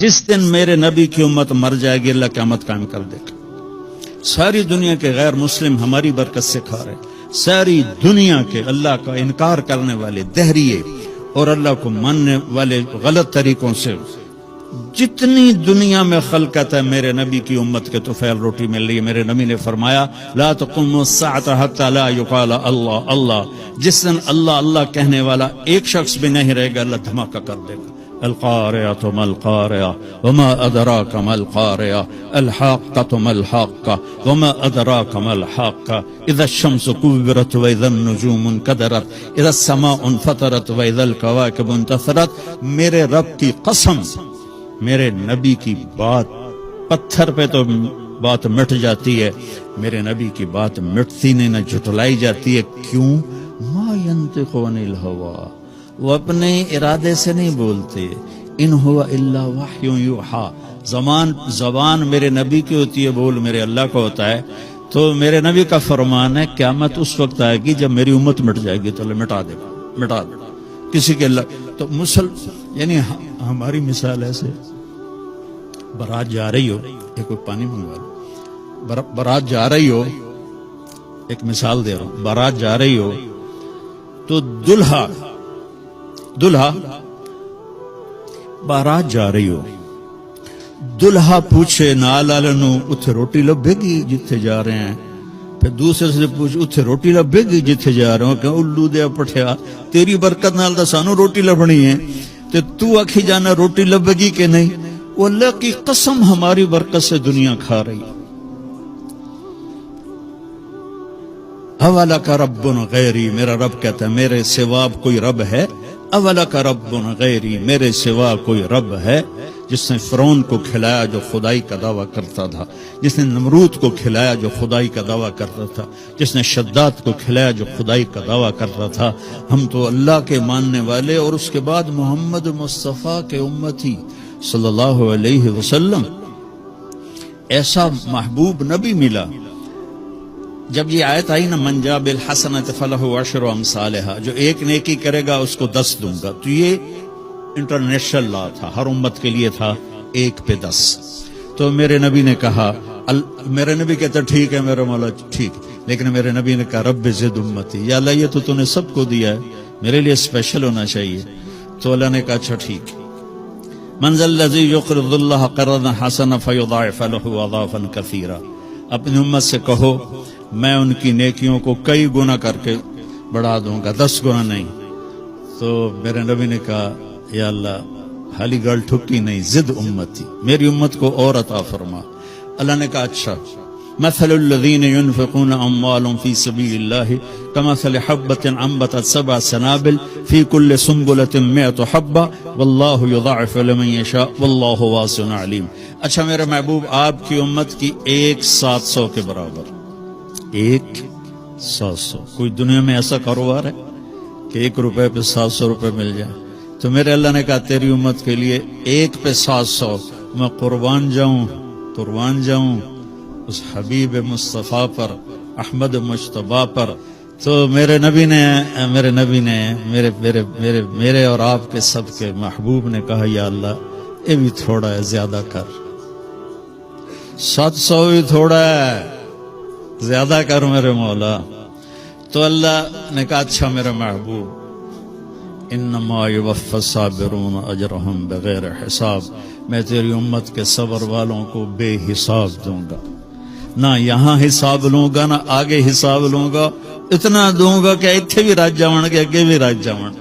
جس دن میرے نبی کی امت مر جائے گی اللہ قیامت قائم کر دے گا۔ ساری دنیا کے غیر مسلم ہماری برکت سے کھا رہے ہیں، ساری دنیا کے اللہ کا انکار کرنے والے دہریے اور اللہ کو ماننے والے غلط طریقوں سے جتنی دنیا میں خلقت ہے میرے نبی کی امت کے طفیل روٹی مل رہی ہے۔ میرے نبی نے فرمایا لا تقوم الساعة حتى لا يقال اللہ اللہ، جس دن اللہ اللہ کہنے والا ایک شخص بھی نہیں رہے گا اللہ دھماکہ کر دے گا۔ القارعة ما القارعة وما أدراك ما القارعة الحاقة ما الحاقة وما أدراك ما الحاقة إذا الشمس كورت وإذا النجوم انكدرت إذا السماء انفطرت وإذا الكواكب انتثرت۔ میرے رب کی قسم، میرے نبی کی بات پتھر پہ تو بات مٹ جاتی ہے، میرے نبی کی بات مٹتی نہیں، نہ جھٹلائی جاتی ہے۔ کیوں؟ ما ينطق عن الهوى، وہ اپنے ارادے سے نہیں بولتے، ان ہوا الا وحی یوحا، زبان میرے نبی کی ہوتی ہے، بول میرے اللہ کا ہوتا ہے۔ تو میرے نبی کا فرمان ہے قیامت اس وقت آئے گی جب میری امت مٹ جائے گی تو اللہ مٹا دے گا، مٹا دے گا کسی کے اللہ۔ تو یعنی ہماری مثال ایسے بارات جا رہی ہو، ایک کوئی پانی منگوا لو، بارات جا رہی ہو، ایک مثال دے رہا ہوں، بارات جا رہی ہو تو دلہا بارات جا رہی ہو، دلہا پوچھے نال والوں اتھے روٹی لبے گی جتھے جا رہے ہیں، پھر دوسرے سے پوچھے اتھے روٹی لبے گی جتھے جا رہے ہو، کہ الو دیا پٹھیا تیری برکت نال دا سانو روٹی لبنی ہے، تو آکھی جانا روٹی لبے گی کہ نہیں؟ وہ اللہ کی قسم ہماری برکت سے دنیا کھا رہی۔ اولک رب غیری، میرا رب کہتا ہے میرے سوا کوئی رب ہے؟ اولک رب غیری، میرے سوا کوئی رب ہے؟ جس نے فرعون کو کھلایا جو خدائی کا دعویٰ کرتا تھا، جس نے نمرود کو کھلایا جو خدائی کا دعویٰ کرتا تھا، جس نے شداد کو کھلایا جو خدائی کا دعویٰ کرتا تھا۔ ہم تو اللہ کے ماننے والے اور اس کے بعد محمد مصطفیٰ کے امتی صلی اللہ علیہ وسلم، ایسا محبوب نبی ملا۔ جب یہ آیت آئی نا من جاء بالحسنۃ فلہ عشر امثالھا، جو ایک نیکی کرے گا اس کو 10 دوں گا، تو یہ انٹرنیشنل لا تھا، ہر امت کے لیے تھا، 1 پہ 10۔ تو میرے نبی نے کہا، میرے نبی کہتا ٹھیک ہے میرے مولا ٹھیک، لیکن میرے نبی نے کہا رب زد امتی، یا اللہ یہ تو نے سب کو دیا ہے، میرے لیے اسپیشل ہونا چاہیے۔ تو اللہ نے کہا اچھا ٹھیک، من ذا الذی یقرض اللہ قرضا حسنا فیضاعف له اضعافا کثیرا، اپنی امت سے کہو میں ان کی نیکیوں کو کئی گنا کر کے بڑھا دوں گا، 10 گنا نہیں۔ تو میرے نبی نے کہا یا اللہ حالی گل ٹھکی نہیں، زد امتی، میری امت کو اور عطا فرما۔ اللہ نے کہا اچھا، مثل الذین ينفقون اموالهم فی سبیل اللہ کمثل حبۃ انبتت 7 سنابل فی کل سنبلۃ 100 حبۃ واللہ یضاعف لمن یشاء واللہ واسع علیم۔ اچھا میرے محبوب آپ کی امت کی 1/700 کے برابر، 1/700۔ کوئی دنیا میں ایسا کاروبار ہے کہ 1 روپے پہ 700 روپے مل جائے؟ تو میرے اللہ نے کہا تیری امت کے لیے 1 پہ 700 میں قربان جاؤں اس حبیب مصطفیٰ پر، احمد مجتبیٰ پر۔ تو میرے نبی نے میرے اور آپ کے سب کے محبوب نے کہا یا اللہ یہ بھی تھوڑا ہے، زیادہ کر، 700 بھی تھوڑا ہے، زیادہ کر میرے مولا۔ تو اللہ نے کہا اچھا میرے محبوب انما یوفی الصابرون اجرہم بغیر حساب، میں تیری امت کے صبر والوں کو بے حساب دوں گا، نہ یہاں حساب لوں گا نہ آگے حساب لوں گا، اتنا دوں گا کہ اتھے بھی راج جاون گے اگے بھی راج جاون۔